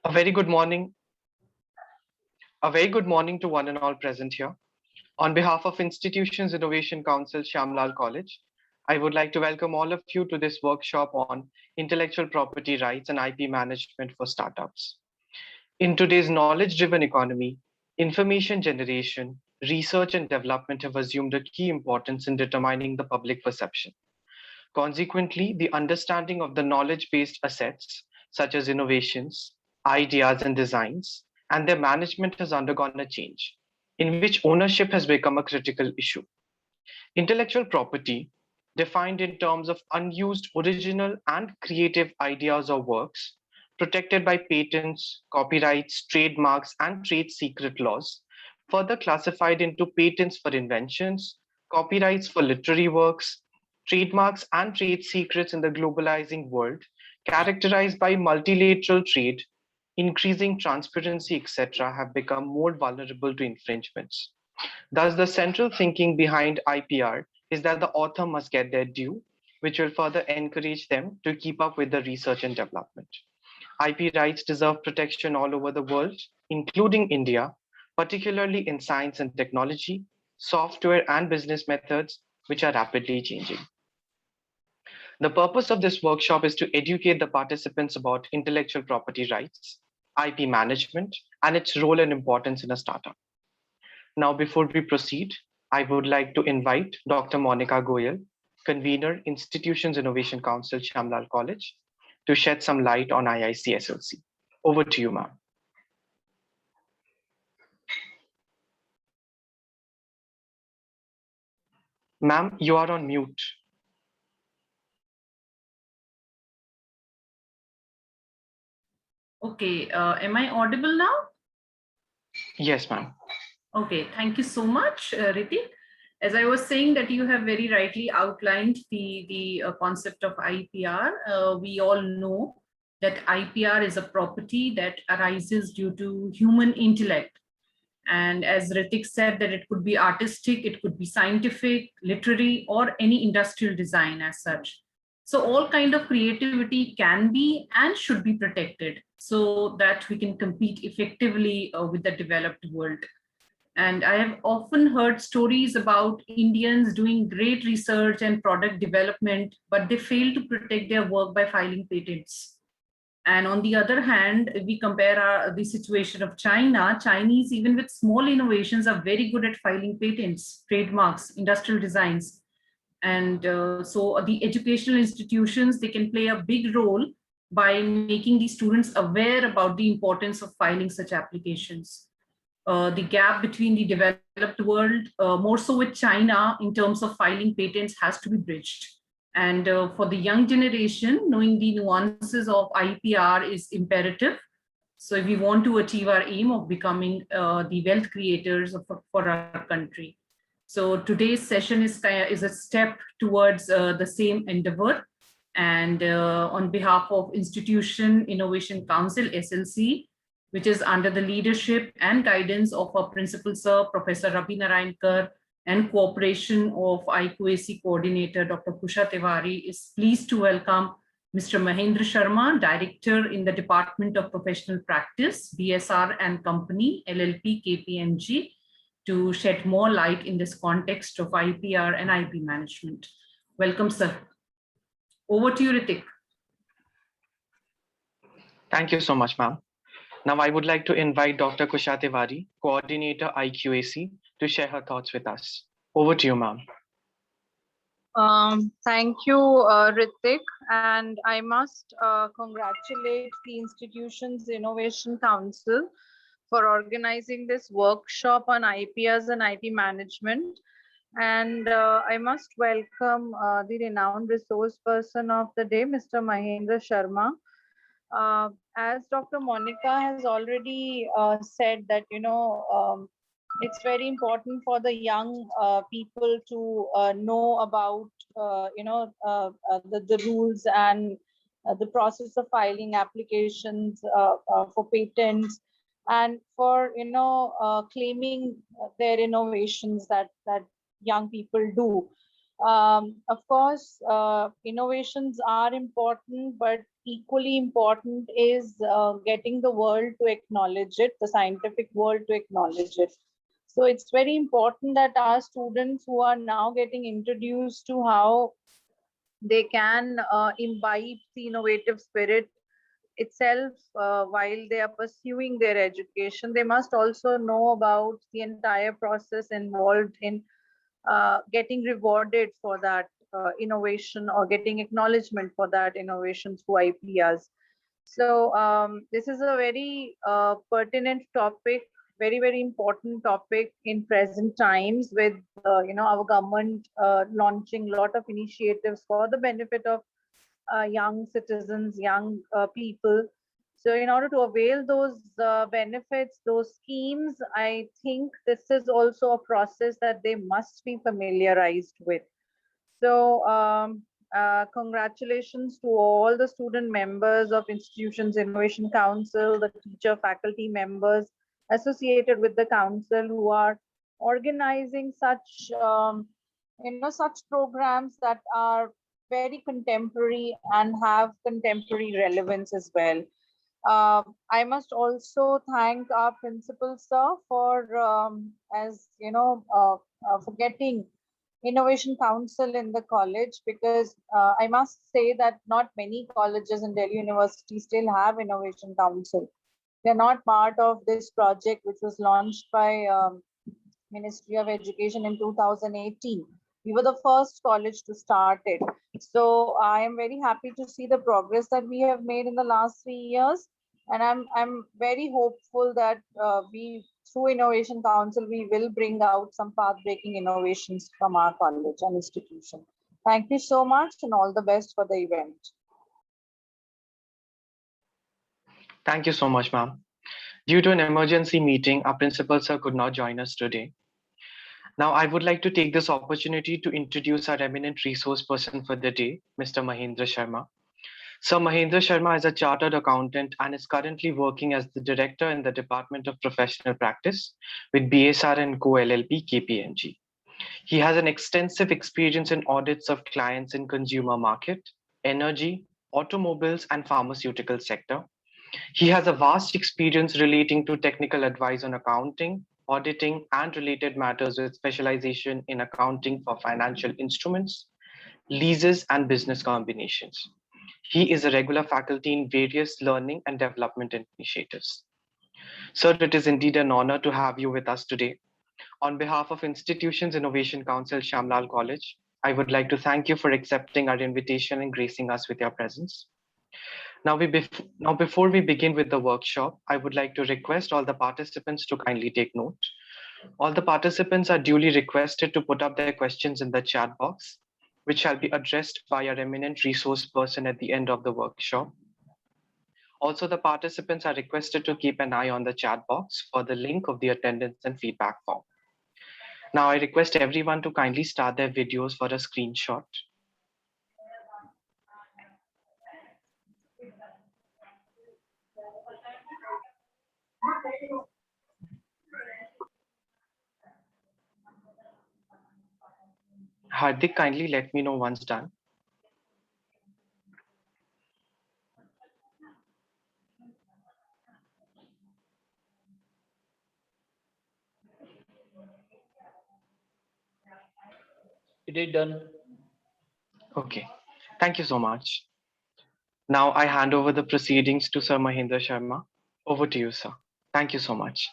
A very good morning. A very good morning to one and all present here. On behalf of Institutions Innovation Council, Shamlal College, I would like to welcome all of you to this workshop on intellectual property rights and IP management for startups. In today's knowledge-driven economy, information generation, research and development have assumed a key importance in determining the public perception. Consequently, the understanding of the knowledge-based assets, such as innovations, ideas, and designs, and their management has undergone a change, in which ownership has become a critical issue. Intellectual property, defined in terms of unused original and creative ideas or works, protected by patents, copyrights, trademarks, and trade secret laws, further classified into patents for inventions, copyrights for literary works, trademarks, and trade secrets in the globalizing world, characterized by multilateral trade, increasing transparency, etc., have become more vulnerable to infringements. Thus, the central thinking behind IPR is that the author must get their due, which will further encourage them to keep up with the research and development. IP rights deserve protection all over the world, including India, particularly in science and technology, software, and business methods, which are rapidly changing. The purpose of this workshop is to educate the participants about intellectual property rights, IP management, and its role and importance in a startup. Now, before we proceed, I would like to invite Dr. Monica Goyal, convener, Institutions Innovation Council, Shamlal College, to shed some light on IIC SLC. Over to you, ma'am. Ma'am, you are on mute. Okay, am I audible now? Yes, ma'am. Okay, thank you so much, Ritik. As I was saying that you have very rightly outlined the concept of IPR. We all know that IPR is a property that arises due to human intellect. And as Ritik said, that it could be artistic, it could be scientific, literary, or any industrial design as such. So all kind of creativity can be and should be protected so that we can compete effectively with the developed world. And I have often heard stories about Indians doing great research and product development, but they fail to protect their work by filing patents. And on the other hand, if we compare the situation of China, Chinese, even with small innovations, are very good at filing patents, trademarks, industrial designs. And so the educational institutions, they can play a big role by making the students aware about the importance of filing such applications. The gap between the developed world, more so with China in terms of filing patents, has to be bridged. And for the young generation, knowing the nuances of IPR is imperative. So if we want to achieve our aim of becoming the wealth creators for our country. So today's session is a step towards the same endeavor. And on behalf of Institution Innovation Council, SLC, which is under the leadership and guidance of our principal sir, Professor Ravi Naraynkar, and cooperation of IQAC coordinator, Dr. Kusha Tiwari, is pleased to welcome Mr. Mahendra Sharma, Director in the Department of Professional Practice, BSR and Company, LLP, KPMG, to shed more light in this context of IPR and IP management. Welcome, sir. Over to you, Ritik. Thank you so much, ma'am. Now, I would like to invite Dr. Kusha Tiwari, Coordinator IQAC, to share her thoughts with us. Over to you, ma'am. Thank you, Ritik. And I must congratulate the Institutions Innovation Council for organizing this workshop on IPRs and IP management. And I must welcome the renowned resource person of the day, Mr. Mahendra Sharma. As Dr. Monica has already said that, it's very important for the young people to know about, the rules and the process of filing applications for patents and for, claiming their innovations that young people do. Of course, innovations are important, but equally important is getting the world to acknowledge it, the scientific world to acknowledge it. So it's very important that our students who are now getting introduced to how they can imbibe the innovative spirit itself while they are pursuing their education, they must also know about the entire process involved in getting rewarded for that innovation or getting acknowledgement for that innovation through IPRs. So this is a very pertinent topic, very, very important topic in present times with, our government launching a lot of initiatives for the benefit of young citizens, young people. So in order to avail those benefits, those schemes, I think this is also a process that they must be familiarized with. So congratulations to all the student members of Institutions Innovation Council, the teacher faculty members associated with the council who are organizing such, such programs that are very contemporary and have contemporary relevance as well. I must also thank our principal sir for, for getting Innovation Council in the college, because I must say that not many colleges in Delhi University still have Innovation Council. They're not part of this project, which was launched by Ministry of Education in 2018. We were the first college to start it. So I am very happy to see the progress that we have made in the last 3 years. And I'm very hopeful that we, through Innovation Council, we will bring out some path-breaking innovations from our college and institution. Thank you so much and all the best for the event. Thank you so much, ma'am. Due to an emergency meeting, our principal sir could not join us today. Now, I would like to take this opportunity to introduce our eminent resource person for the day, Mr. Mahendra Sharma. Sir Mahendra Sharma is a chartered accountant and is currently working as the director in the Department of Professional Practice with BSR & Co LLP KPMG. He has an extensive experience in audits of clients in consumer market, energy, automobiles, and pharmaceutical sector. He has a vast experience relating to technical advice on accounting, auditing, and related matters with specialization in accounting for financial instruments, leases, and business combinations. He is a regular faculty in various learning and development initiatives. Sir, it is indeed an honor to have you with us today. On behalf of Institutions Innovation Council, Shamlal College, I would like to thank you for accepting our invitation and gracing us with your presence. Now, before we begin with the workshop, I would like to request all the participants to kindly take note. All the participants are duly requested to put up their questions in the chat box, which shall be addressed by our eminent resource person at the end of the workshop. Also, the participants are requested to keep an eye on the chat box for the link of the attendance and feedback form. Now, I request everyone to kindly start their videos for a screenshot. Hardik, kindly let me know once done. It is done. Okay, thank you so much. Now I hand over the proceedings to Sir Mahendra Sharma. Over to you, sir. Thank you so much.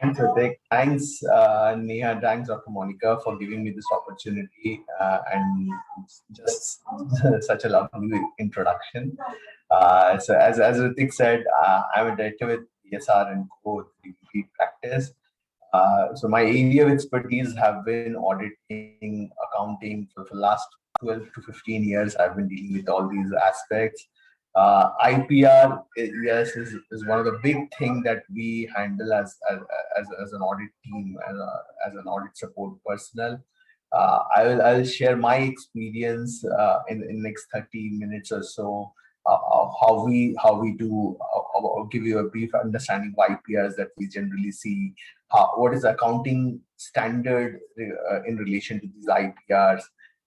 Thanks, Ritik. Thanks, Neha. Thanks, Dr. Monica, for giving me this opportunity and just such a lovely introduction. So, as Ritik said, I'm a director with BSR and Co. Practice. So, my area of expertise have been auditing, accounting for the last 12 to 15 years. I've been dealing with all these aspects. IPR, yes, is one of the big thing that we handle as an audit team, as an audit support personnel. I'll share my experience in next 30 minutes or so of how we do give you a brief understanding of IPRs that we generally see. What is accounting standard in relation to these IPRs?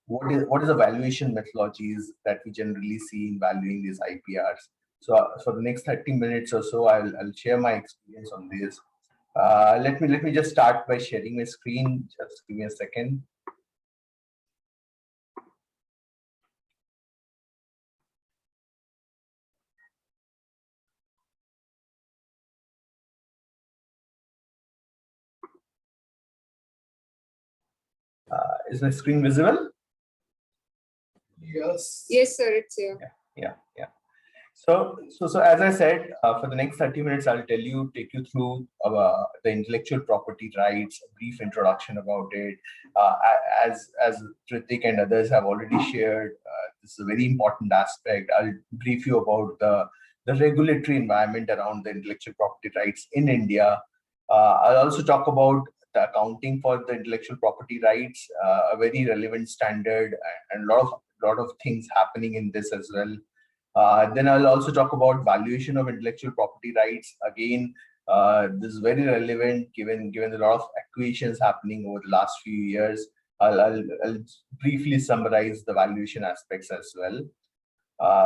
What is the valuation methodologies that we generally see in valuing these IPRs? So for the next 30 minutes or so, I'll share my experience on this. Let me just start by sharing my screen. Just give me a second. Is my screen visible? Yes. Yes, sir, it's here. Yeah. So as I said, for the next 30 minutes, I'll take you through the intellectual property rights, a brief introduction about it. As Ritik and others have already shared, this is a very important aspect. I'll brief you about the regulatory environment around the intellectual property rights in India. I'll also talk about the accounting for the intellectual property rights, a very relevant standard, and a lot of things happening in this as well. Then I'll also talk about valuation of intellectual property rights. Again, this is very relevant given a lot of acquisitions happening over the last few years. I'll briefly summarize the valuation aspects as well.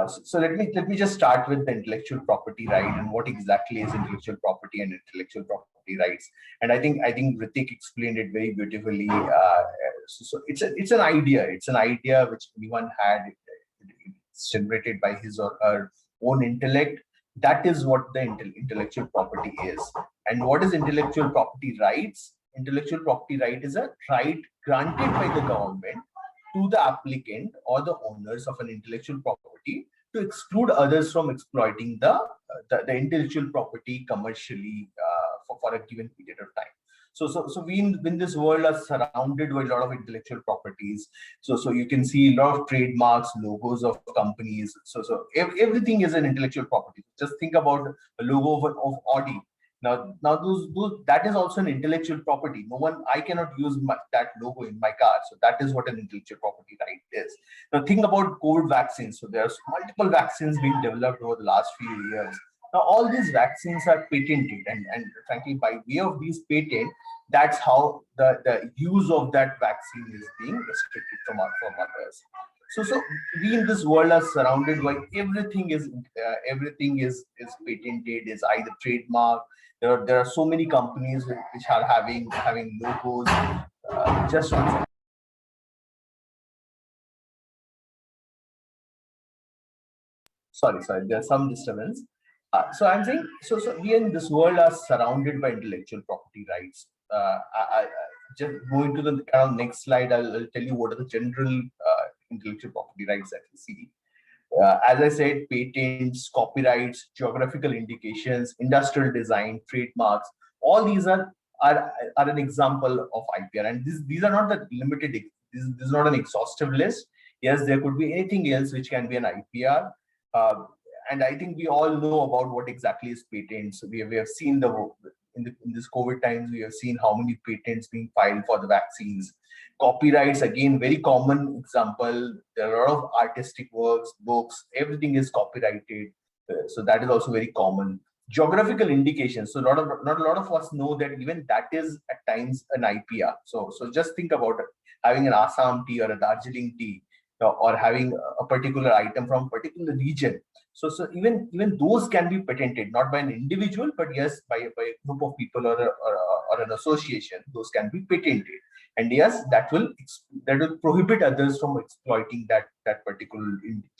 So let me just start with the intellectual property right and what exactly is intellectual property and intellectual property rights. And I think Ritik explained it very beautifully. So it's an idea. It's an idea which anyone had. It's generated by his or her own intellect. That is what the intellectual property is. And what is intellectual property rights? Intellectual property right is a right granted by the government to the applicant or the owners of an intellectual property to exclude others from exploiting the intellectual property commercially for a given period of time. So we in this world are surrounded by a lot of intellectual properties. So you can see a lot of trademarks, logos of companies. So everything is an intellectual property. Just think about a logo of Audi. Now those that is also an intellectual property. I cannot use that logo in my car. So that is what an intellectual property right is. Now think about COVID vaccines. So there's multiple vaccines being developed over the last few years. Now all these vaccines are patented, and frankly, by way of these patent, that's how the use of that vaccine is being restricted from others. So we in this world are surrounded by everything is patented, is either trademark. There are so many companies which are having logos. Just one second. Sorry, there's some disturbance. So I'm saying, so we in this world are surrounded by intellectual property rights. I just going to the kind of next slide, I'll tell you what are the general intellectual property rights that we see. As I said, patents, copyrights, geographical indications, industrial design, trademarks, all these are an example of IPR. And these are not the limited, this is not an exhaustive list. Yes, there could be anything else which can be an IPR. And I think we all know about what exactly is patents. We have seen in this COVID times, we have seen how many patents being filed for the vaccines. Copyrights, again, very common example. There are a lot of artistic works, books, everything is copyrighted. So that is also very common. Geographical indications. So not a lot of us know that even that is at times an IPR. So just think about it, having an Assam tea or a Darjeeling tea, or having a particular item from a particular region. So even those can be patented, not by an individual, but yes, by a group of people or an association. Those can be patented, and yes, that will prohibit others from exploiting that particular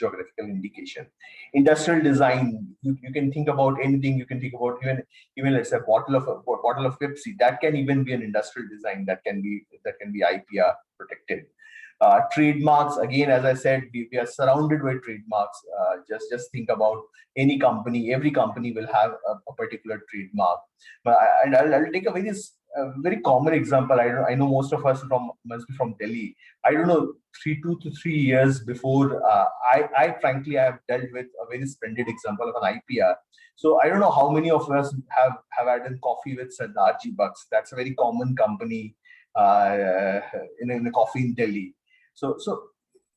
geographical indication. Industrial design, you can think about anything. You can think about even let's say a bottle of Pepsi. That can even be an industrial design that can be IPR protected. Trademarks, again, as I said, we are surrounded by trademarks. Just think about any company. Every company will have a particular trademark. And I'll take a very common example. I know most of us must be from Delhi. I don't know, 2 to 3 years before, I frankly have dealt with a very splendid example of an IPR. So I don't know how many of us have had a coffee with Sardarji Bucks. That's a very common company in a coffee in Delhi. So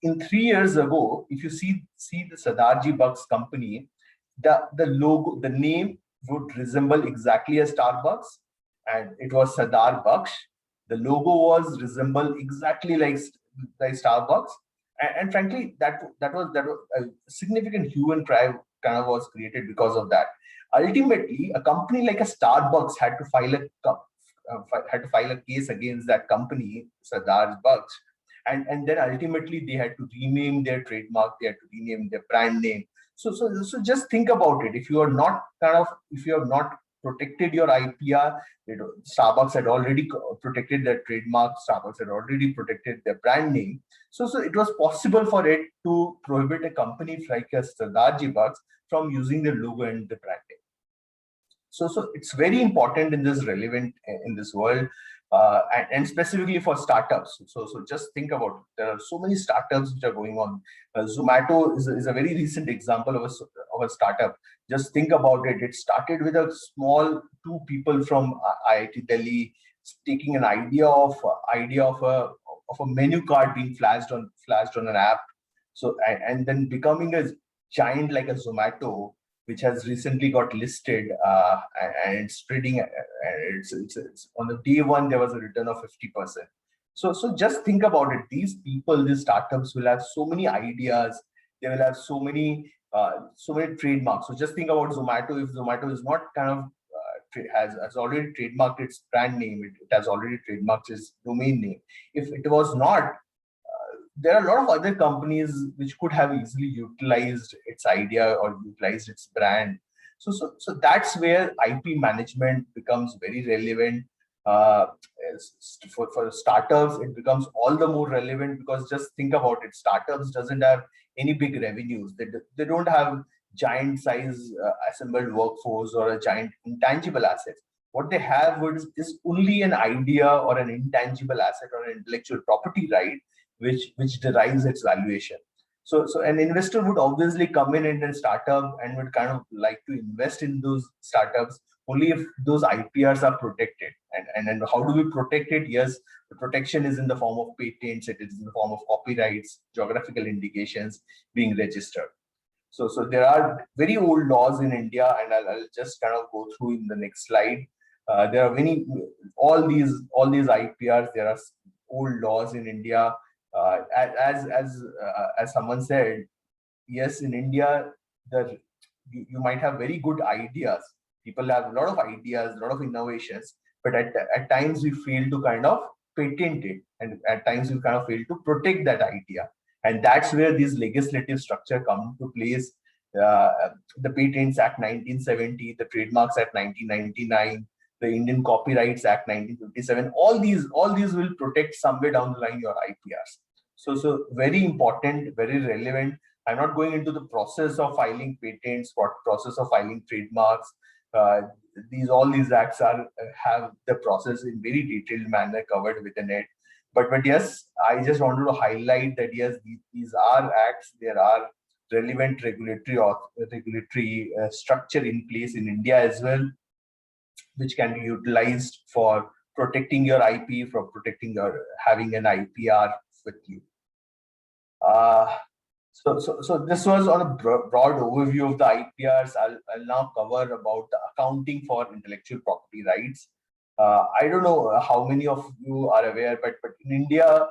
in 3 years ago, if you see the Sardarji Bucks company, the logo, the name would resemble exactly a Starbucks, and it was Sardar Baksh. The logo was resemble exactly like Starbucks, and frankly, that was a significant hue and cry kind of was created because of that. Ultimately, a company like a Starbucks had to file a case against that company, Sardar Baksh, and then ultimately they had to rename their trademark, they had to rename their brand name. So just think about it. If you are not if you have not protected your IPR, Starbucks had already protected their trademark, Starbucks had already protected their brand name. So it was possible for it to prohibit a company like Sardarji Bucks from using the logo and the brand name. So it's very important in this relevant in this world, and specifically for startups. So just think about it. There are so many startups which are going on. Zomato is a very recent example of a startup. Just think about it. It started with a small 2 people from IIT Delhi taking an idea of a menu card being flashed on an app. So and then becoming a giant like a Zomato, which has recently got listed, and it's trading. It's on the day one there was a return of 50%. So just think about it. These people, these startups will have so many ideas. They will have so many trademarks. So just think about Zomato. If Zomato is not kind of has already trademarked its brand name, it has already trademarked its domain name. If it was not, there are a lot of other companies which could have easily utilized its idea or utilized its brand. So that's where IP management becomes very relevant. For startups, it becomes all the more relevant because just think about it. Startups doesn't have any big revenues. They don't have giant size assembled workforce or a giant intangible assets. What they have is only an idea or an intangible asset or an intellectual property right, which derives its valuation. So an investor would obviously come in a startup and would kind of like to invest in those startups only if those IPRs are protected. And how do we protect it? Yes, the protection is in the form of patents, it is in the form of copyrights, geographical indications being registered. So there are very old laws in India, and I'll just kind of go through in the next slide. There are many, all these IPRs, there are old laws in India. As someone said, yes, in India, you might have very good ideas. People have a lot of ideas, a lot of innovations, but at times we fail to kind of patent it, and at times we kind of fail to protect that idea. And that's where these legislative structure come into place. The Patents Act 1970, the Trademarks Act 1999, the Indian Copyrights Act 1957. All these will protect somewhere down the line your IPRs. So very important, very relevant. I'm not going into the process of filing patents, what process of filing trademarks. All these acts have the process in very detailed manner covered within it. But yes, I just wanted to highlight that yes, these are acts. There are relevant regulatory structure in place in India as well, which can be utilized for protecting your IP, for protecting your having an IPR with you. So this was on a broad overview of the IPRs. I'll now cover about the accounting for intellectual property rights. I don't know how many of you are aware, but in India,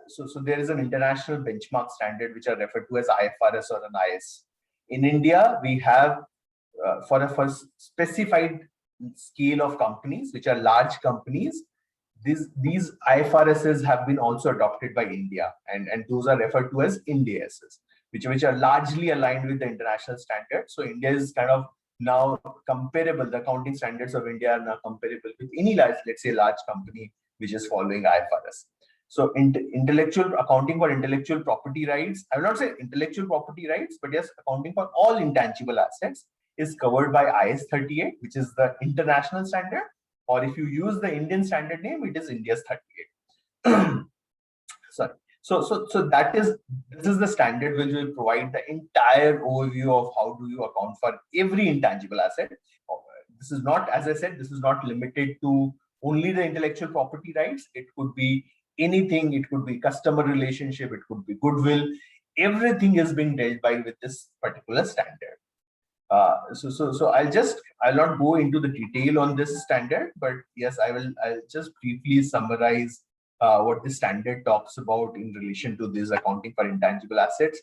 so there is an international benchmark standard which are referred to as IFRS or an IS. In India, we have for a specified scale of companies, which are large companies, these IFRSs have been also adopted by India, and those are referred to as Ind ASs, which are largely aligned with the international standards. So India is kind of now comparable. The accounting standards of India are now comparable with any large, let's say, large company which is following IFRS. So accounting for intellectual property rights, I will not say intellectual property rights, but yes, accounting for all intangible assets is covered by IS 38, which is the international standard. Or if you use the Indian standard name, it is India's 38. Sorry. So this is the standard which will provide the entire overview of how do you account for every intangible asset. This is not, as I said, this is not limited to only the intellectual property rights. It could be anything. It could be customer relationship. It could be goodwill. Everything is being dealt by with this particular standard. So I'll not go into the detail on this standard, but yes, I'll just briefly summarize what the standard talks about in relation to this accounting for intangible assets.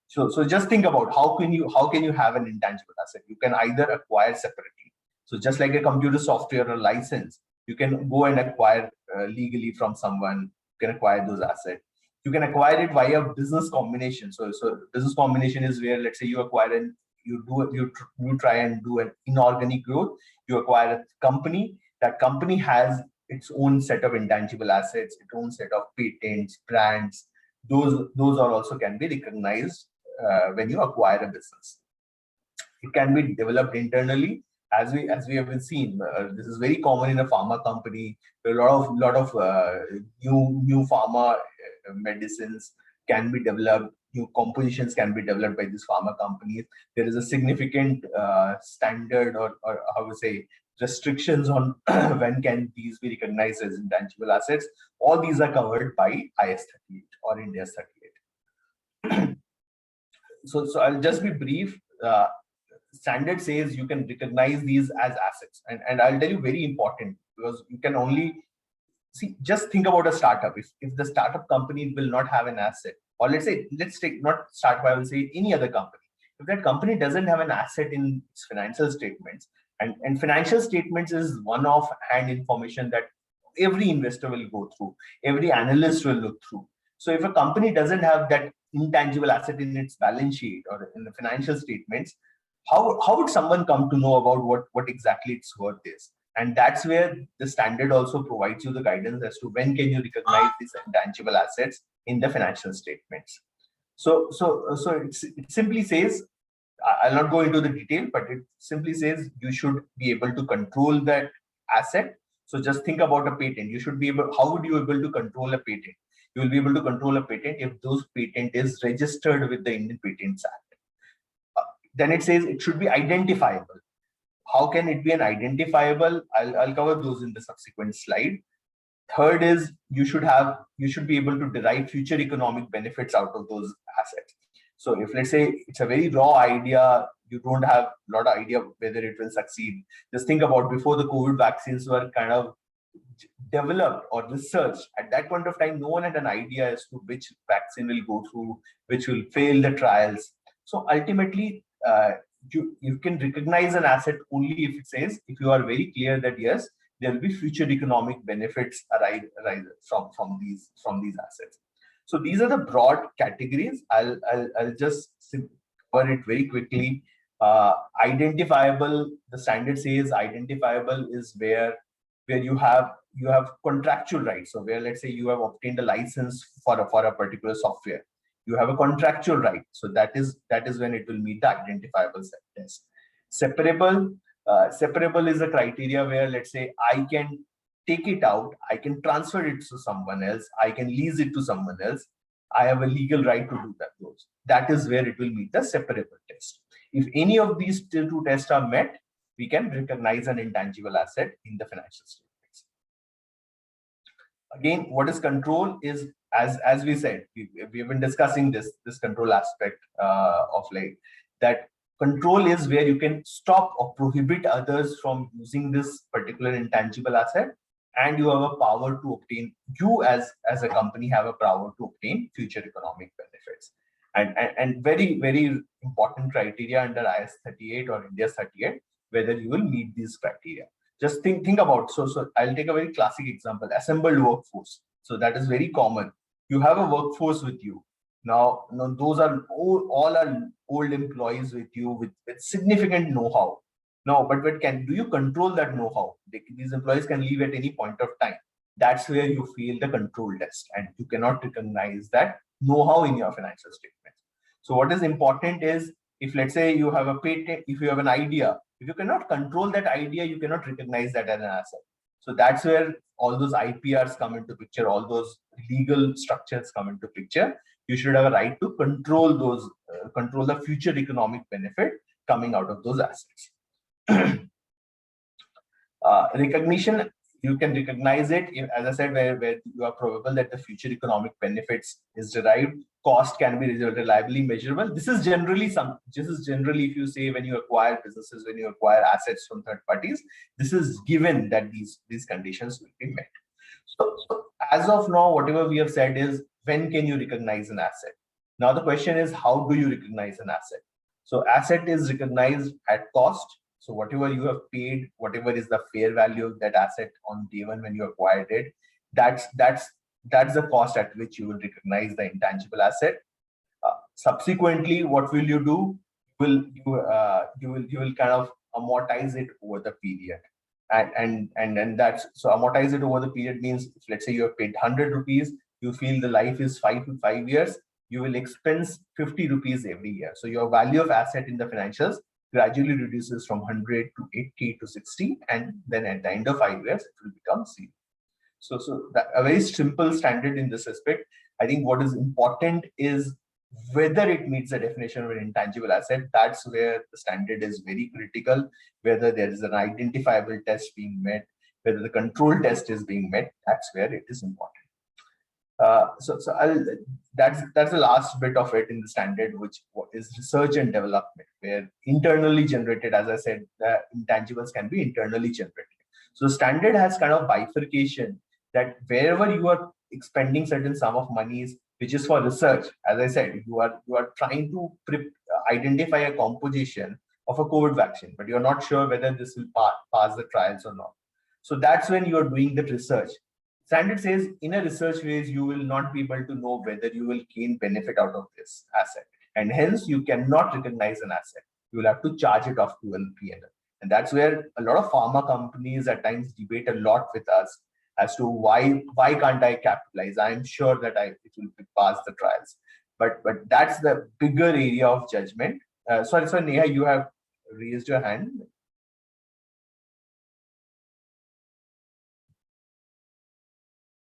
So just think about how can you have an intangible asset? You can either acquire separately. So just like a computer software or license, you can go and acquire legally from someone. You can acquire those assets. You can acquire it via business combination. So business combination is where, let's say, you acquire an you try and do an inorganic growth. You acquire a company. That company has its own set of intangible assets, its own set of patents, brands. Those are also can be recognized when you acquire a business. It can be developed internally, as we have been seen. This is very common in a pharma company. There are a lot of new pharma medicines can be developed. New compositions can be developed by these pharma companies. There is a significant standard or how we say restrictions on when can these be recognized as intangible assets. All these are covered by IS 38 or Ind AS 38. So I'll just be brief. Standard says you can recognize these as assets, and I'll tell you very important, because you can only see, just think about a startup. If the startup company will not have an asset, or let's take not startup, I will say any other company. If that company doesn't have an asset in its financial statements, and financial statements is one-off hand information that every investor will go through, every analyst will look through. So if a company doesn't have that intangible asset in its balance sheet or in the financial statements, how would someone come to know about what exactly its worth is? And that's where the standard also provides you the guidance as to when can you recognize these intangible assets in the financial statements. So it simply says, I'll not go into the detail, but it simply says you should be able to control that asset. So just think about a patent. You should be able, how would you be able to control a patent? You will be able to control a patent if those patent is registered with the Indian Patents Act. Then it says it should be identifiable. How can it be an identifiable? I'll cover those in the subsequent slide. Third is you should be able to derive future economic benefits out of those assets. So if, let's say, it's a very raw idea, you don't have a lot of idea whether it will succeed. Just think about before the COVID vaccines were kind of developed or researched. At that point of time, no one had an idea as to which vaccine will go through, which will fail the trials. So ultimately, you can recognize an asset only if it says, if you are very clear that yes, there will be future economic benefits arise from these assets. So these are the broad categories. I'll just cover it very quickly. Identifiable, the standard says identifiable is where you have contractual rights. So where, let's say, you have obtained a license for a particular software, you have a contractual right. So that is when it will meet the identifiable test. Separable is a criteria where, let's say, I can take it out, I can transfer it to someone else, I can lease it to someone else. I have a legal right to do that. That is where it will meet the separable test. If any of these two tests are met, we can recognize an intangible asset in the financial statements. Again, what is control is, as we said, we have been discussing this control aspect of like that. Control is where you can stop or prohibit others from using this particular intangible asset, and you have a power to obtain, you as a company have a power to obtain future economic benefits. And very, very important criteria under IS 38 or Ind AS 38, whether you will meet these criteria. Just think about, so I'll take a very classic example, assembled workforce. So that is very common. You have a workforce with you. Now those are all are old employees with you with significant know-how. No, but do you control that know-how? These employees can leave at any point of time. That's where you fail the control test, and you cannot recognize that know-how in your financial statement. So what is important is, if, let's say, you have a patent, if you have an idea, if you cannot control that idea, you cannot recognize that as an asset. So that's where all those IPRs come into picture, all those legal structures come into picture. You should have a right to control those, control the future economic benefit coming out of those assets. Recognition, you can recognize it, as I said, where you are probable that the future economic benefits is derived. Cost can be reliably measurable. This is generally if you say when you acquire businesses, when you acquire assets from third parties, this is given that these conditions will be met. So as of now, whatever we have said is when can you recognize an asset? Now the question is, how do you recognize an asset? So asset is recognized at cost. So whatever you have paid, whatever is the fair value of that asset on day one when you acquired it, that's the cost at which you will recognize the intangible asset. Subsequently, what will you do? You will kind of amortize it over the period, and that's so amortize it over the period means, if, let's say you have paid 100 rupees, you feel the life is 5 to 5 years, you will expense 50 rupees every year. So your value of asset in the financials gradually reduces from 100 to 80 to 60, and then at the end of 5 years, it will become 0. So that, a very simple standard in this aspect. I think what is important is whether it meets the definition of an intangible asset. That's where the standard is very critical, whether there is an identifiable test being met, whether the control test is being met. That's where it is important. That's the last bit of it in the standard, which is research and development, where internally generated, as I said, the intangibles can be internally generated. So the standard has kind of bifurcation that wherever you are expending certain sum of monies, which is for research, as I said, you are trying to identify a composition of a COVID vaccine, but you're not sure whether this will pass the trials or not. So that's when you are doing the research. Standard says in a research phase, you will not be able to know whether you will gain benefit out of this asset. And hence you cannot recognize an asset. You will have to charge it off to an P&L. And that's where a lot of pharma companies at times debate a lot with us as to why can't I capitalize? I'm sure that it will pass the trials. But that's the bigger area of judgment. Sorry, Neha, you have raised your hand.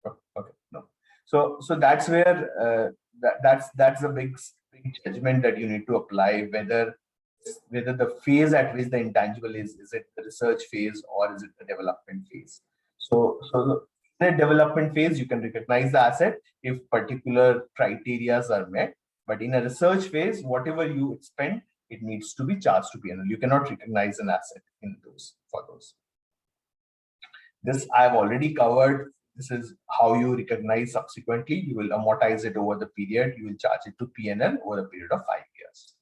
Okay, no. So that's where that's a big judgment that you need to apply, whether the phase at which the intangible is it the research phase or is it the development phase. So in the development phase, you can recognize the asset if particular criteria are met. But in a research phase, whatever you expend, it needs to be charged to P&L. You cannot recognize an asset for those. This I've already covered. This is how you recognize subsequently. You will amortize it over the period. You will charge it to P&L over a period of 5 years.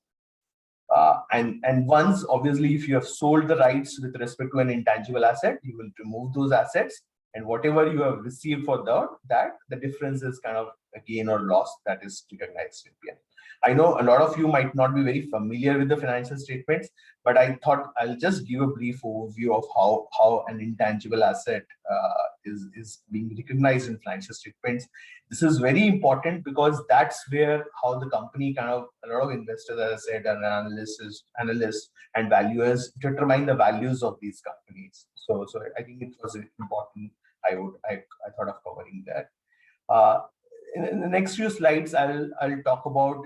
And once, obviously, if you have sold the rights with respect to an intangible asset, you will remove those assets, and whatever you have received for that, the difference is kind of a gain or loss that is recognized in P&L. I know a lot of you might not be very familiar with the financial statements, but I thought I'll just give a brief overview of how an intangible asset is being recognized in financial statements. This is very important because that's where how the company a lot of investors, as I said, and analysts and valuers determine the values of these companies. So I think it was important. I thought of covering that. In the next few slides, I'll talk about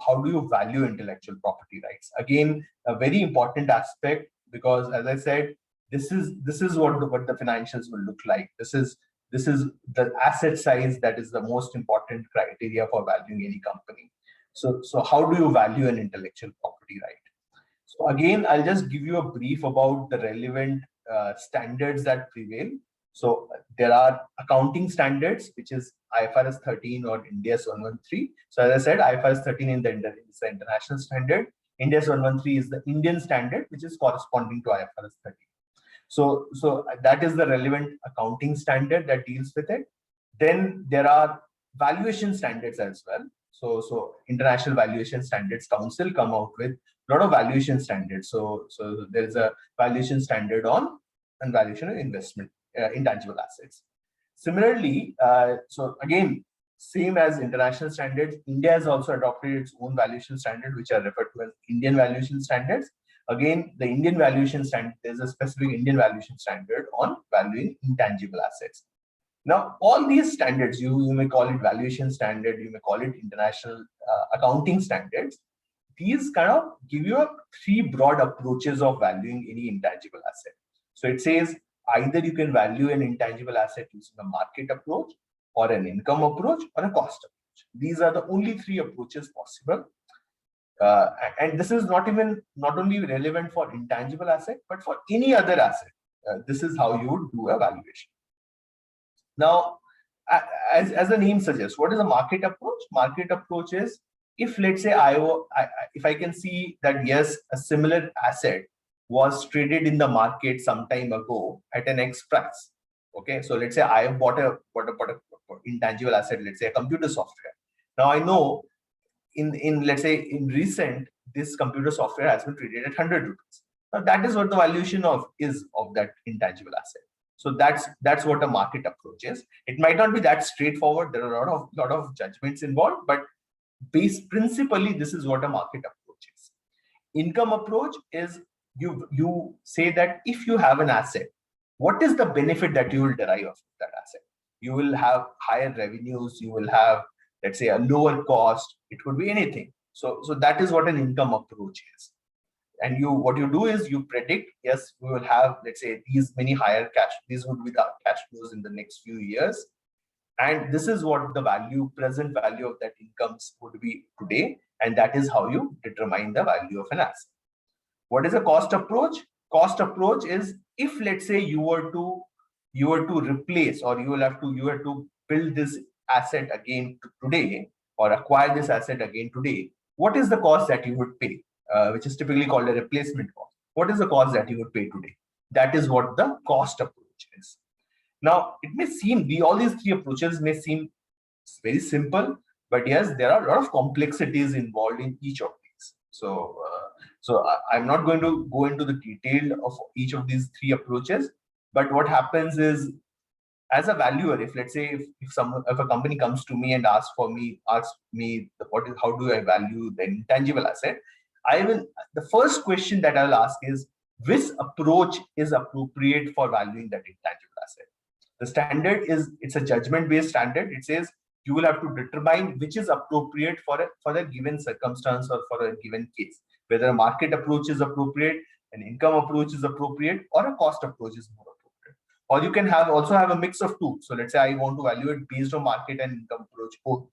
how do you value intellectual property rights? Again, a very important aspect, because as I said, this is what the financials will look like. This is the asset size that is the most important criteria for valuing any company. So how do you value an intellectual property right? So again, I'll just give you a brief about the relevant standards that prevail. So there are accounting standards, which is IFRS 13 or Ind AS 113. So as I said, IFRS 13 is the international standard. Ind AS 113 is the Indian standard, which is corresponding to IFRS 13. So that is the relevant accounting standard that deals with it. Then there are valuation standards as well. So International Valuation Standards Council come out with a lot of valuation standards. So there is a valuation standard on valuation of investment intangible assets. Similarly, so again, same as international standards, India has also adopted its own valuation standard, which are referred to as Indian valuation standards. Again, the Indian valuation standard, there's a specific Indian valuation standard on valuing intangible assets. Now, all these standards, you may call it valuation standard, you may call it international accounting standards. These kind of give you three broad approaches of valuing any intangible asset. So it says Either you can value an intangible asset using a market approach, or an income approach, or a cost approach. These are the only three approaches possible. And this is not only relevant for intangible asset, but for any other asset. This is how you would do a valuation. Now, as the name suggests, what is a market approach? Market approach is, if let's say if I can see that yes, a similar asset was traded in the market some time ago at an X price. Okay, so let's say I have bought a intangible asset, let's say a computer software. Now I know in let's say in recent, this computer software has been traded at 100 rupees. Now that is what the valuation of that intangible asset. So that's what a market approach is. It might not be that straightforward. There are a lot of judgments involved, but principally this is what a market approach is. Income approach is you say that if you have an asset, what is the benefit that you will derive from that asset? You will have higher revenues. You will have, let's say, a lower cost. It could be anything. So that is what an income approach is. And what you do is you predict, yes, we will have, let's say, these many higher these would be the cash flows in the next few years. And this is what the present value of that incomes would be today. And that is how you determine the value of an asset. What is a cost approach? Cost approach is, if let's say you were to replace, or you were to build this asset again today, or acquire this asset again today, what is the cost that you would pay? Which is typically called a replacement cost. What is the cost that you would pay today? That is what the cost approach is. Now, it may seem, all these three approaches may seem very simple, but yes, there are a lot of complexities involved in each of these. So I'm not going to go into the detail of each of these three approaches, but what happens is, as a valuer, if let's say if a company comes to me and asks me how do I value the intangible asset, the first question that I'll ask is, which approach is appropriate for valuing that intangible asset? The standard it's a judgment-based standard. It says you will have to determine which is appropriate for a given circumstance or for a given case, whether a market approach is appropriate, an income approach is appropriate, or a cost approach is more appropriate. Or you can also have a mix of two. So let's say I want to value it based on market and income approach both.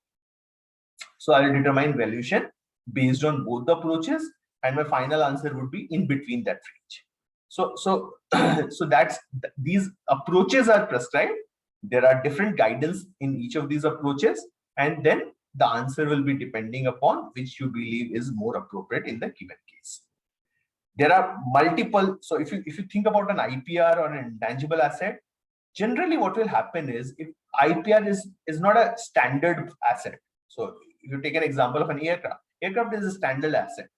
So I will determine valuation based on both the approaches, and my final answer would be in between that range. So these approaches are prescribed. There are different guidance in each of these approaches, and then the answer will be depending upon which you believe is more appropriate in the given case. There are multiple. So if you think about an IPR or an intangible asset, generally what will happen is, if IPR is not a standard asset. So if you take an example of an aircraft is a standard asset.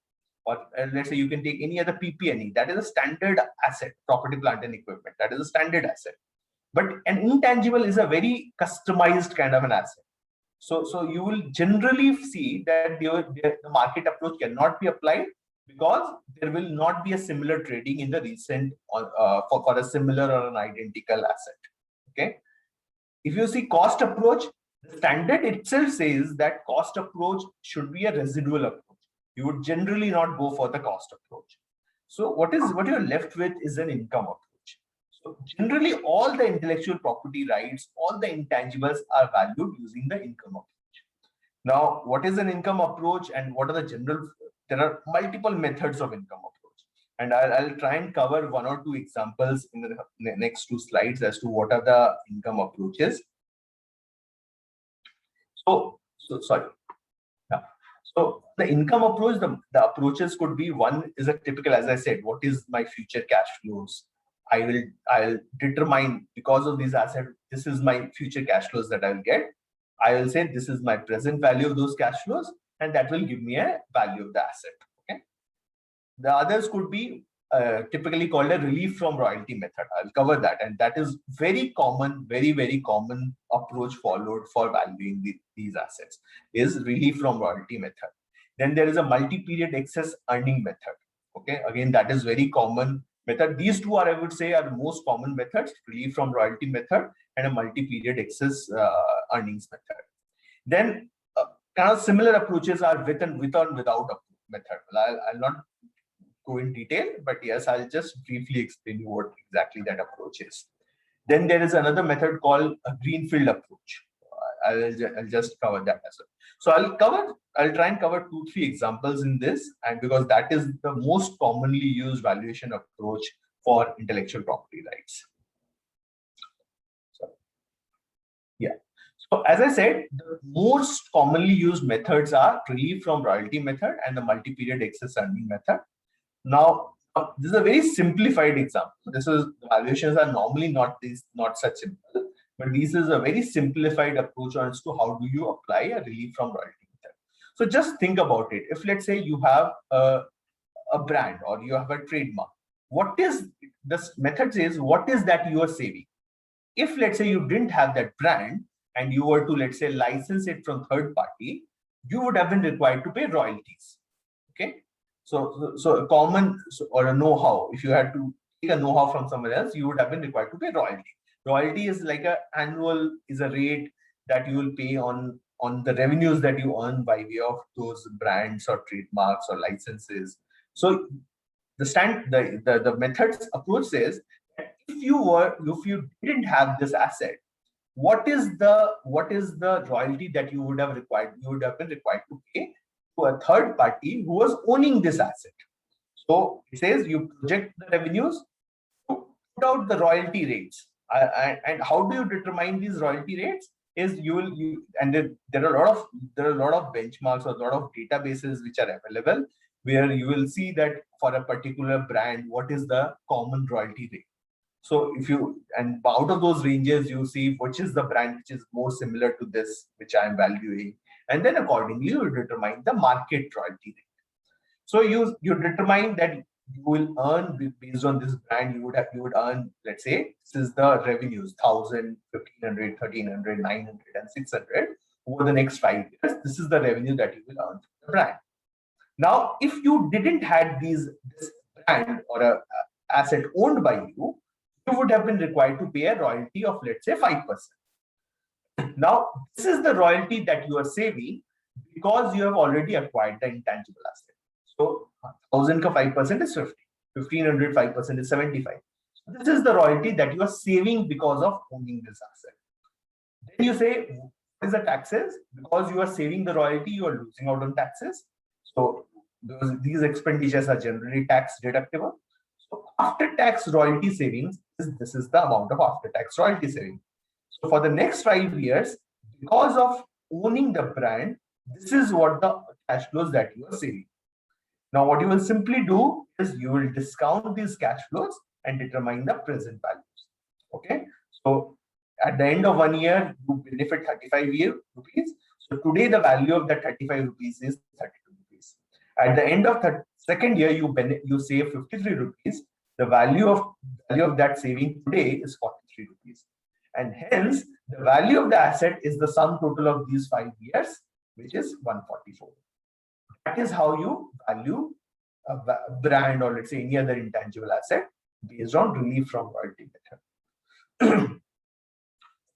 Or let's say you can take any other PP&E, that is a standard asset, property, plant, and equipment. That is a standard asset. But an intangible is a very customized kind of an asset. So you will generally see that the market approach cannot be applied, because there will not be a similar trading in the recent for a similar or an identical asset. Okay. If you see cost approach, the standard itself says that cost approach should be a residual approach. You would generally not go for the cost approach. So what you're left with is an income approach. So generally all the intellectual property rights, all the intangibles are valued using the income approach. Now, what is an income approach and what are the general? There are multiple methods of income approach, and I'll try and cover one or two examples in the next two slides as to what are the income approaches. So sorry. So the income approach, the approaches could be, one is a typical, as I said, what is my future cash flows? I'll determine, because of these assets, this is my future cash flows that I'll get. I will say this is my present value of those cash flows, and that will give me a value of the asset. Okay. The others could be typically called a relief from royalty method. I'll cover that, and that is very common, very common approach followed for valuing these assets is relief from royalty method. Then there is a multi-period excess earning method. Okay, again, that is very common method. These two are, I would say, are the most common methods: relief from royalty method and a multi-period excess earnings method. Then kind of similar approaches are with or without a method. I'll not go in detail, but yes, I'll just briefly explain you what exactly that approach is. Then there is another method called a greenfield approach. I'll just cover that as well. So I'll try and cover 2-3 examples in this, and because that is the most commonly used valuation approach for intellectual property rights. So, yeah. So as I said, the most commonly used methods are relief from royalty method and the multi-period excess earning method. Now, this is a very simplified example. The valuations are normally not such simple, but this is a very simplified approach as to how do you apply a relief from royalty method. So just think about it. If let's say you have a brand or you have a trademark, what is this method says, what is that you are saving? If let's say you didn't have that brand and you were to, let's say, license it from third party, you would have been required to pay royalties. Okay. So a common or a know-how, if you had to take a know-how from somewhere else, you would have been required to pay royalty. Royalty is like a rate that you will pay on the revenues that you earn by way of those brands or trademarks or licenses. So the methods approach says that if you didn't have this asset, what is the royalty that you would have been required to pay to a third party who was owning this asset. So it says you project the revenues, to put out the royalty rates. And how do you determine these royalty rates? Is there are a lot of benchmarks or a lot of databases which are available where you will see that for a particular brand, what is the common royalty rate. So out of those ranges, you see which is the brand which is more similar to this, which I am valuing. And then accordingly, you determine the market royalty rate. So you determine that you will earn based on this brand, you would earn, let's say, this is the revenues, 1,000, 1,500, 1,300, 900, and 600 over the next 5 years. This is the revenue that you will earn from the brand. Now, if you didn't have this brand or a asset owned by you, you would have been required to pay a royalty of, let's say, 5%. Now, this is the royalty that you are saving because you have already acquired the intangible asset. So 1,000 ka 5% is 50, 1,500 5% is 75. So this is the royalty that you are saving because of owning this asset. Then you say, what is the taxes? Because you are saving the royalty, you are losing out on taxes. So these expenditures are generally tax deductible. So after tax royalty savings, this is the amount of after tax royalty savings. So for the next 5 years, because of owning the brand, this is what the cash flows that you are saving. Now, what you will simply do is you will discount these cash flows and determine the present values. Okay. So at the end of 1 year, you benefit 35 rupees. So today, the value of that 35 rupees is 32 rupees. At the end of the second year, you save 53 rupees. The value of that saving today is 43 rupees. And hence, the value of the asset is the sum total of these 5 years, which is 144. That is how you value a brand or, let's say, any other intangible asset based on relief from royalty method.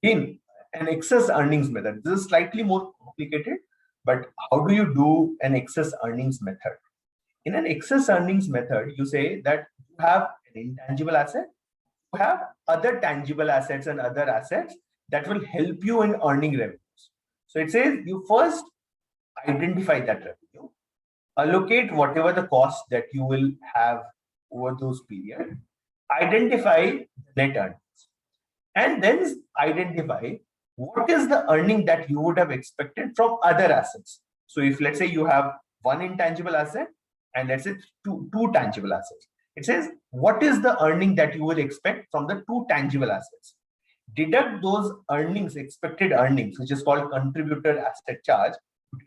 In an excess earnings method, this is slightly more complicated, but how do you do an excess earnings method? In an excess earnings method, you say that you have an intangible asset, you have other tangible assets and other assets that will help you in earning revenues. So it says you first identify that revenue, allocate whatever the cost that you will have over those periods, identify net earnings, and then identify what is the earning that you would have expected from other assets. So if, let's say, you have one intangible asset and let's say two tangible assets, it says what is the earning that you will expect from the two tangible assets. Deduct those earnings, expected earnings, which is called contributor asset charge.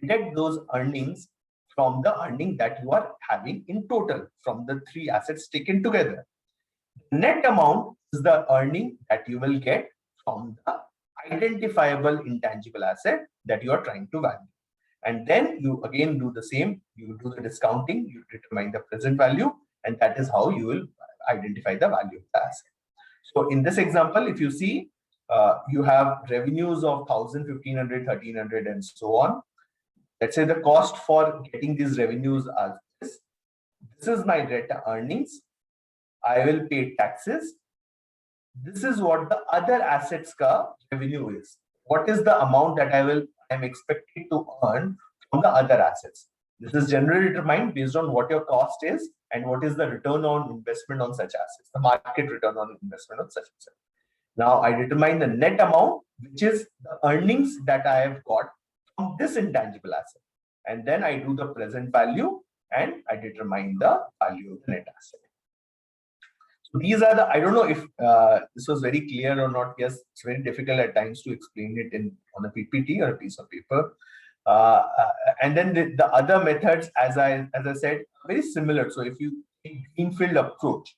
Deduct those earnings from the earning that you are having in total from the three assets taken together. The net amount is the earning that you will get from the identifiable intangible asset that you are trying to value. And then you again do the same, you do the discounting, you determine the present value, and that is how you will identify the value of the asset. So in this example, if you see, you have revenues of 1,000, 1,500, 1,300, and so on. Let's say the cost for getting these revenues are this. This is my net earnings. I will pay taxes. This is what the other assets ka revenue is. What is the amount that I'm expected to earn from the other assets? This is generally determined based on what your cost is and what is the return on investment on such assets, the market return on investment on such assets. Now I determine the net amount, which is the earnings that I have got from this intangible asset. And then I do the present value and I determine the value of the net asset. So these are the, I don't know if this was very clear or not. Yes, it's very difficult at times to explain it on a PPT or a piece of paper. And then the other methods, as I said, are very similar. So if you take greenfield approach,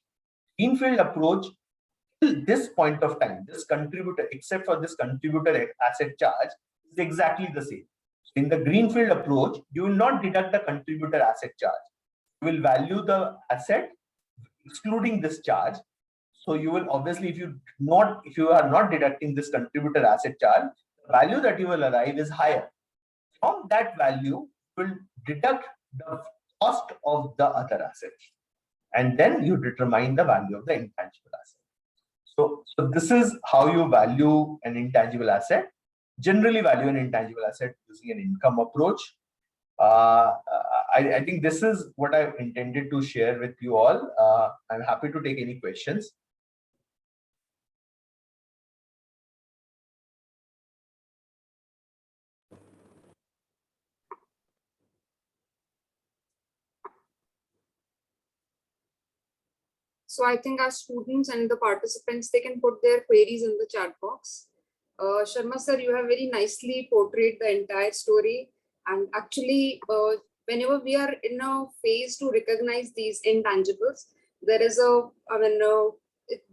till this point of time, this contributor, except for this contributor asset charge, is exactly the same. In the greenfield approach, you will not deduct the contributor asset charge. You will value the asset excluding this charge. So you will obviously, if you are not deducting this contributor asset charge, the value that you will arrive is higher. From that value, you will deduct the cost of the other assets, and then you determine the value of the intangible asset. So this is how you value an intangible asset. Generally value an intangible asset using an income approach. I think this is what I've intended to share with you all. I'm happy to take any questions. So I think our students and the participants, they can put their queries in the chat box. Sharma sir, you have very nicely portrayed the entire story. And actually, whenever we are in a phase to recognize these intangibles, there is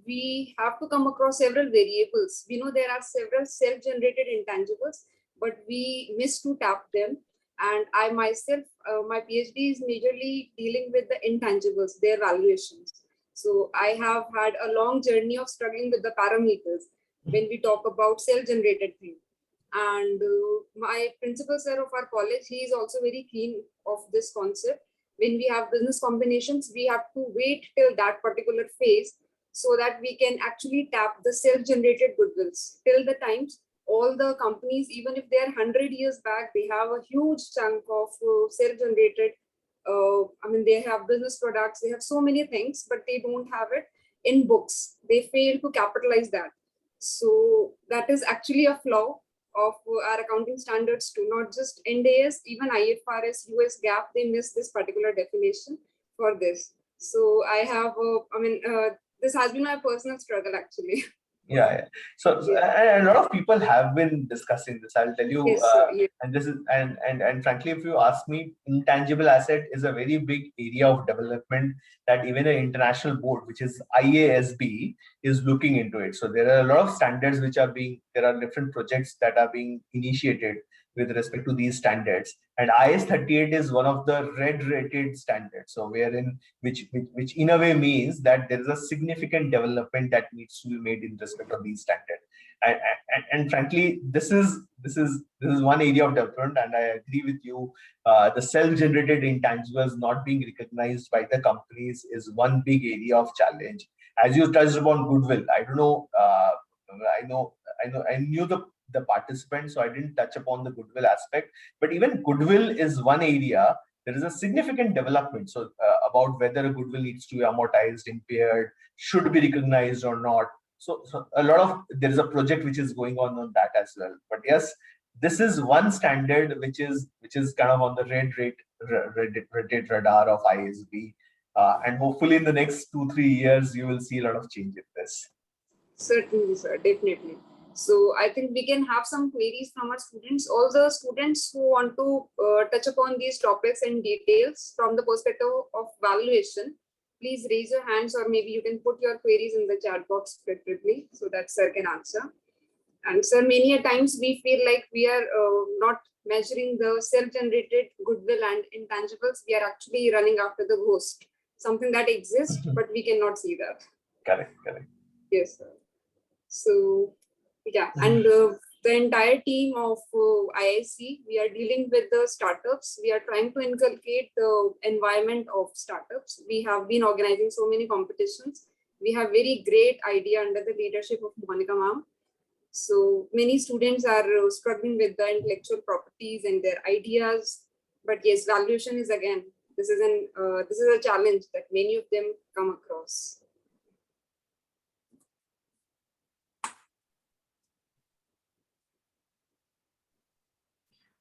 we have to come across several variables. We know there are several self-generated intangibles, but we miss to tap them. And I myself, my PhD is majorly dealing with the intangibles, their valuations. So I have had a long journey of struggling with the parameters when we talk about self-generated things. And my principal sir of our college, he is also very keen of this concept. When we have business combinations, we have to wait till that particular phase so that we can actually tap the self-generated goodwills. Till the times, all the companies, even if they are 100 years back, they have a huge chunk of self-generated. They have business products, they have so many things, but they don't have it in books. They fail to capitalize that. So that is actually a flaw of our accounting standards too, not just Ind AS, even IFRS, US GAAP, they miss this particular definition for this. So I have, this has been my personal struggle actually. Yeah. So a lot of people have been discussing this. I'll tell you, Yes, sir, yeah. and this is and frankly, if you ask me, intangible asset is a very big area of development that even an international board, which is IASB, is looking into it. So there are a lot of standards there are different projects that are being initiated with respect to these standards, and IS 38 is one of the red rated standards. So which in a way means that there is a significant development that needs to be made in respect of these standards. And frankly, this is one area of development, and I agree with you. The self-generated intangibles not being recognized by the companies is one big area of challenge. As you touched upon goodwill, I don't know. I knew the participants, so I didn't touch upon the goodwill aspect. But even goodwill is one area. There is a significant development. So about whether a goodwill needs to be amortized, impaired, should be recognized or not. So there is a project which is going on that as well. But yes, this is one standard which is kind of on the red radar of IASB. And hopefully in the next 2-3 years, you will see a lot of change in this. Certainly, sir, definitely. So I think we can have some queries from our students. All the students who want to touch upon these topics in details from the perspective of valuation, please raise your hands, or maybe you can put your queries in the chat box preferably so that sir can answer. And sir, many a times we feel like we are not measuring the self-generated goodwill and intangibles. We are actually running after the ghost, something that exists, but we cannot see that. Correct. Yes, sir. So yeah, and the entire team of IIC, we are dealing with the startups. We are trying to inculcate the environment of startups. We have been organizing so many competitions. We have very great idea under the leadership of Monica ma'am. So many students are struggling with the intellectual properties and their ideas. But yes, valuation is again, this is a challenge that many of them come across.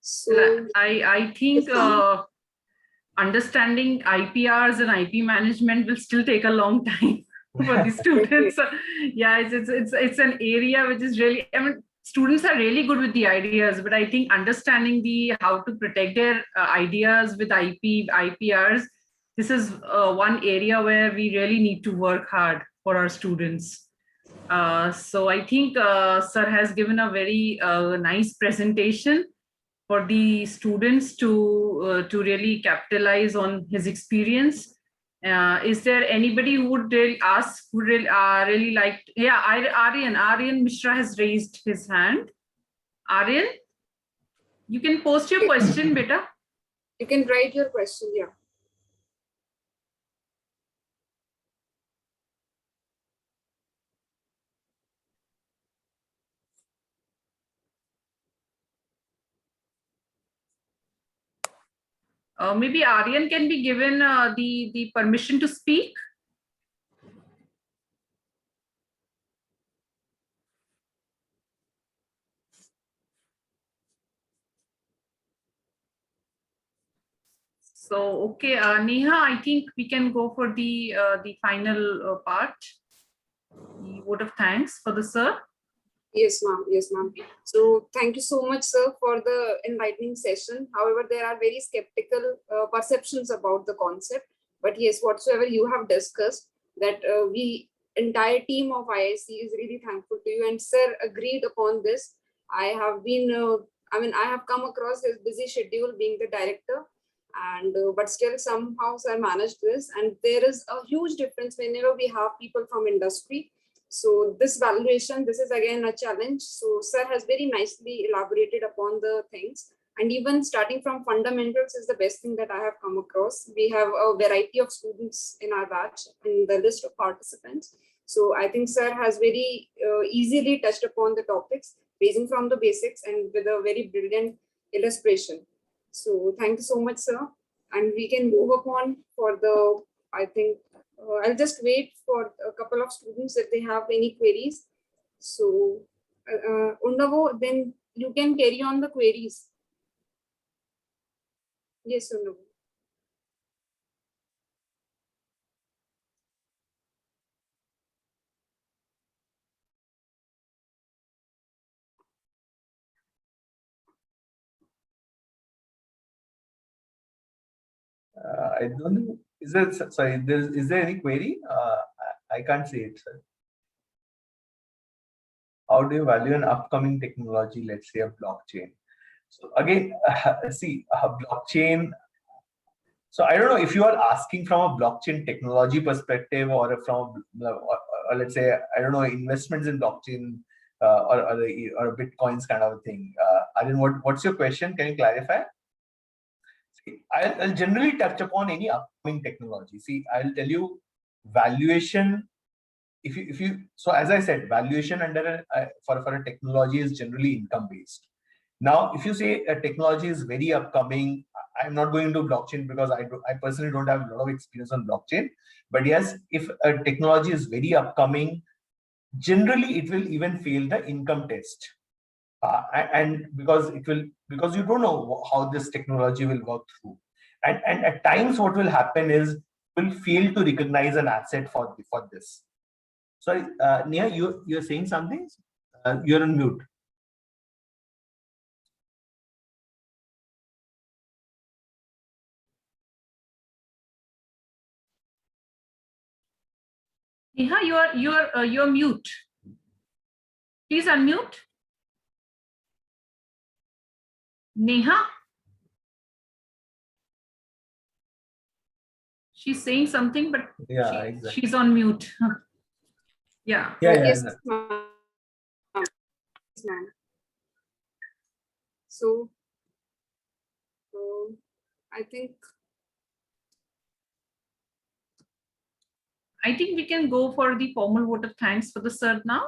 So I think understanding IPRs and IP management will still take a long time for the students. Yeah, it's an area which is really, I mean, students are really good with the ideas, but I think understanding how to protect their ideas with IPRs, this is one area where we really need to work hard for our students. So I think sir has given a very nice presentation for the students to really capitalize on his experience. Is there anybody who would really ask, who really like? Yeah, Aryan Mishra has raised his hand. Aryan, you can post your question, beta. you can write your question here. Maybe Aryan can be given the permission to speak. So, okay, Neha, I think we can go for the final part, the vote of thanks for the sir. Yes, ma'am. Yes, ma'am. So thank you so much, sir, for the enlightening session. However, there are very skeptical perceptions about the concept. But yes, whatsoever you have discussed, that we entire team of IIC is really thankful to you. And sir agreed upon this. I have been, I have come across his busy schedule being the director. And but still somehow sir managed this. And there is a huge difference whenever we have people from industry. So this valuation, this is again a challenge. So sir has very nicely elaborated upon the things. And even starting from fundamentals is the best thing that I have come across. We have a variety of students in our batch in the list of participants. So I think sir has very easily touched upon the topics, raising from the basics and with a very brilliant illustration. So thank you so much, sir. And we can move upon for the, I think, I'll just wait for a couple of students if they have any queries. So, Undavo, then you can carry on the queries. Yes, Undavo. I don't know. Is there, sorry, is there any query? I can't see it, sir. How do you value an upcoming technology, let's say a blockchain? So again, see, blockchain. So I don't know if you are asking from a blockchain technology perspective or from, or let's say, I don't know, investments in blockchain or Bitcoins kind of a thing. Aryan, what's your question? Can you clarify? I'll generally touch upon any upcoming technology. See, I'll tell you valuation. If you so as I said, valuation under for a technology is generally income based. Now, if you say a technology is very upcoming, I'm not going to blockchain because I personally don't have a lot of experience on blockchain. But yes, if a technology is very upcoming, generally it will even fail the income test. And because you don't know how this technology will work through, and at times what will happen is will fail to recognize an asset for this. Sorry, Neha, you're saying something? You're on mute. Neha, you're mute. Please unmute. Neha? She's saying something, but Yeah, exactly. she's on mute. Yeah. Yeah, Yes, yeah. ma'am. Yes, ma'am. So I think we can go for the formal vote of thanks for the sir now.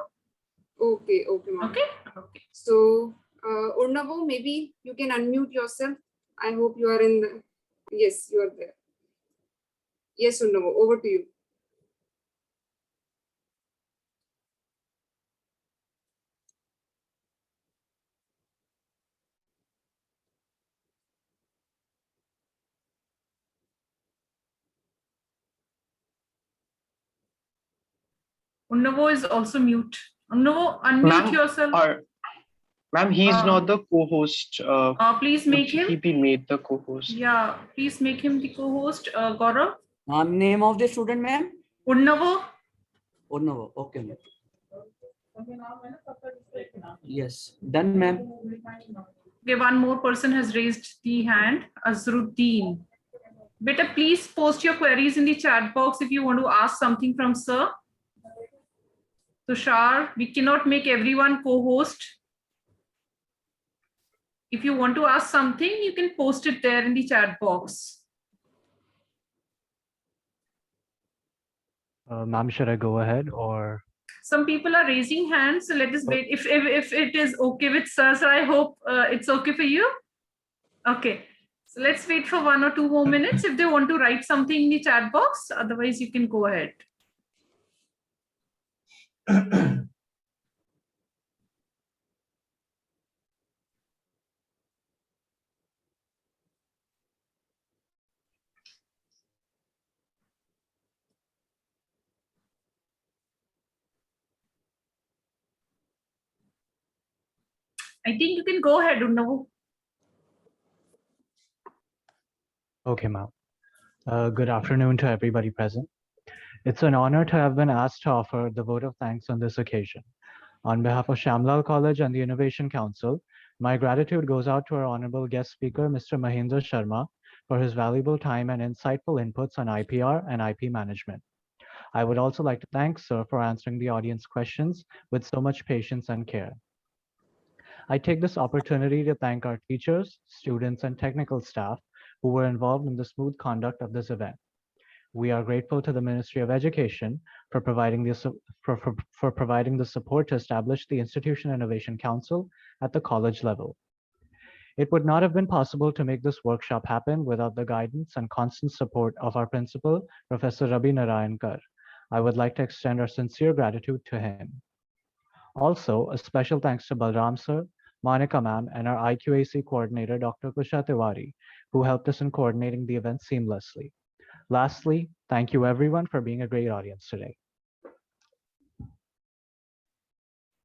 okay, ma'am. Okay. Okay. So Urnavo, maybe you can unmute yourself. I hope you are in the, yes, you are there. Yes, Urnavo, over to you. Unnavo is also mute. Unnavo, unmute Ma'am, yourself. Ma'am, he's not the co-host. Please Could make him. he be made the co-host? Yeah, please make him the co-host. Gaurav. Name of the student, ma'am? Unnavo. Unnavo. Okay, ma'am. Yes, done, ma'am. Okay, one more person has raised the hand. Azruddin. Beta, please post your queries in the chat box if you want to ask something from sir. Tushar, we cannot make everyone co-host. If you want to ask something, you can post it there in the chat box. Ma'am, should I go ahead or? Some people are raising hands, so let us wait. If it is okay with sir, so I hope it's okay for you. Okay, so let's wait for 1 or 2 more minutes if they want to write something in the chat box. Otherwise, you can go ahead. I think you can go ahead, Unnavu. Okay, ma'am. Good afternoon to everybody present. It's an honor to have been asked to offer the vote of thanks on this occasion. On behalf of Shamlal College and the Innovation Council, my gratitude goes out to our honorable guest speaker, Mr. Mahindra Sharma, for his valuable time and insightful inputs on IPR and IP management. I would also like to thank sir for answering the audience questions with so much patience and care. I take this opportunity to thank our teachers, students, and technical staff who were involved in the smooth conduct of this event. We are grateful to the Ministry of Education for providing the support to establish the Institution Innovation Council at the college level. It would not have been possible to make this workshop happen without the guidance and constant support of our principal, Professor Rabi Narayankar. I would like to extend our sincere gratitude to him. Also, a special thanks to Balram sir, Monica ma'am, and our IQAC coordinator, Dr. Kusha Tiwari, who helped us in coordinating the event seamlessly. Lastly, thank you everyone for being a great audience today.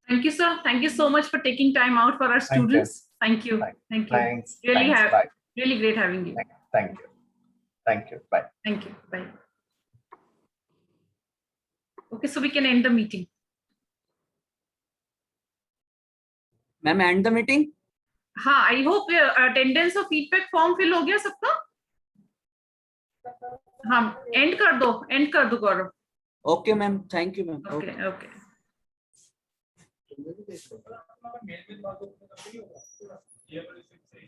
Thank you, sir. Thank you so much for taking time out for our students. Thank you. Thank you. Thanks. Really, Bye. really great having you. Thank you. Thank you. Bye. Thank you. Bye. Okay, so we can end the meeting. Ma'am, end the meeting? हाँ, I hope attendance और feedback form fill हो गया सबका? हाँ, end कर दो गौरव. Okay, ma'am. Thank you, ma'am. Okay.